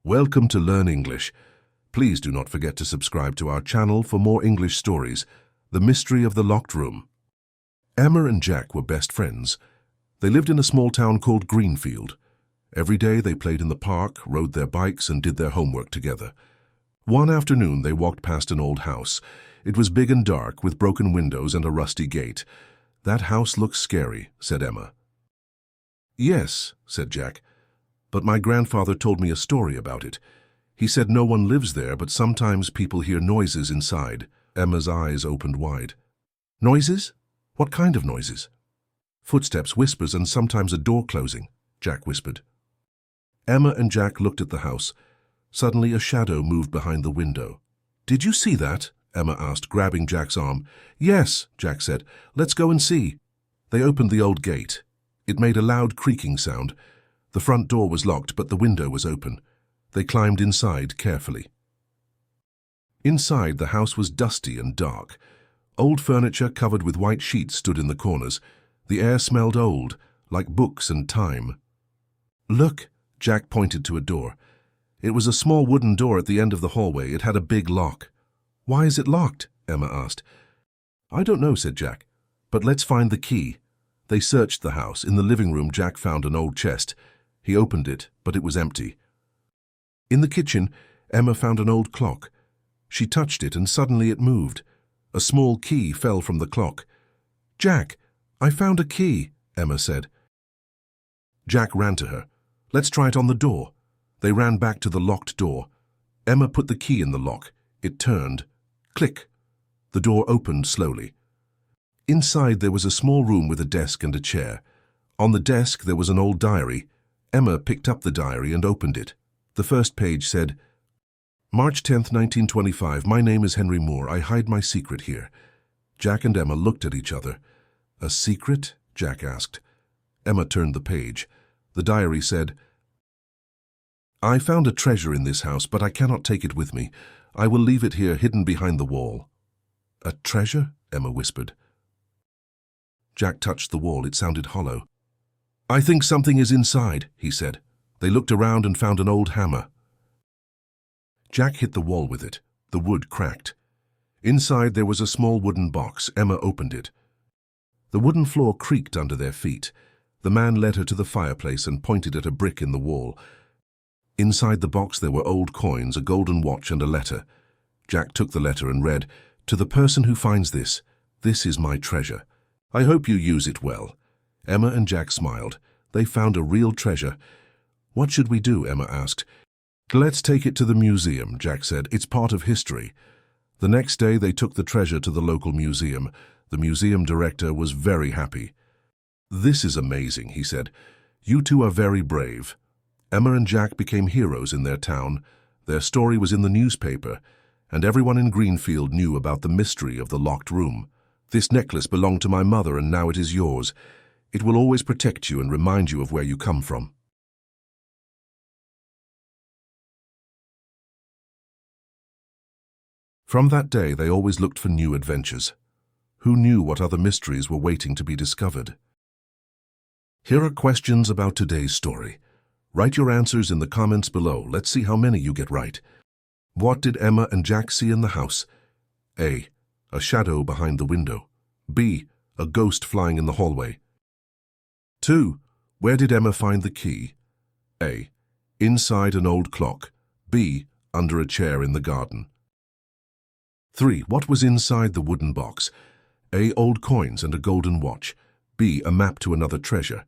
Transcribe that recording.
Welcome to Learn English. Please do not forget to subscribe to our channel for more English stories. The Mystery of the Locked Room. Emma and Jack were best friends. They lived in a small town called Greenfield. Every day they played in the park, rode their bikes, and did their homework together. One afternoon they walked past an old house. It was big and dark, with broken windows and a rusty gate. "That house looks scary," said Emma. "Yes," said Jack, "but my grandfather told me a story about it. He said no one lives there, but sometimes people hear noises inside." Emma's eyes opened wide. "Noises? What kind of noises?" "Footsteps, whispers, and sometimes a door closing," Jack whispered. Emma and Jack looked at the house. Suddenly a shadow moved behind the window. "Did you see that?" Emma asked, grabbing Jack's arm. "Yes," Jack said. "Let's go and see." They opened the old gate. It made a loud creaking sound. The front door was locked, but the window was open. They climbed inside carefully. Inside, the house was dusty and dark. Old furniture covered with white sheets stood in the corners. The air smelled old, like books and time. "Look," Jack pointed to a door. It was a small wooden door at the end of the hallway. It had a big lock. "Why is it locked?" Emma asked. "I don't know," said Jack, "but let's find the key." They searched the house. In the living room, Jack found an old chest. He opened it, but it was empty. In the kitchen, Emma found an old clock. She touched it, and suddenly it moved. A small key fell from the clock. "Jack, I found a key," Emma said. Jack ran to her. "Let's try it on the door." They ran back to the locked door. Emma put the key in the lock. It turned. Click. The door opened slowly. Inside there was a small room with a desk and a chair. On the desk there was an old diary. Emma picked up the diary and opened it. The first page said, "March 10th, 1925. My name is Henry Moore. I hide my secret here." Jack and Emma looked at each other. "A secret?" Jack asked. Emma turned the page. The diary said, "I found a treasure in this house, but I cannot take it with me. I will leave it here, hidden behind the wall." "A treasure?" Emma whispered. Jack touched the wall. It sounded hollow. "I think something is inside," he said. They looked around and found an old hammer. Jack hit the wall with it. The wood cracked. Inside there was a small wooden box. Emma opened it. The wooden floor creaked under their feet. The man led her to the fireplace and pointed at a brick in the wall. Inside the box there were old coins, a golden watch, and a letter. Jack took the letter and read, "To the person who finds this, this is my treasure. I hope you use it well." Emma and Jack smiled. They found a real treasure. "What should we do?" Emma asked. "Let's take it to the museum," Jack said. "It's part of history." The next day they took the treasure to the local museum. The museum director was very happy. "This is amazing," he said. "You two are very brave." Emma and Jack became heroes in their town. Their story was in the newspaper, and everyone in Greenfield knew about the mystery of the locked room. "This necklace belonged to my mother, and now it is yours. It will always protect you and remind you of where you come from." From that day, they always looked for new adventures. Who knew what other mysteries were waiting to be discovered? Here are questions about today's story. Write your answers in the comments below. Let's see how many you get right. What did Emma and Jack see in the house? A. A shadow behind the window. B. A ghost flying in the hallway. 2. Where did Emma find the key? A. Inside an old clock. B. Under a chair in the garden. 3. What was inside the wooden box? A. Old coins and a golden watch. B. A map to another treasure.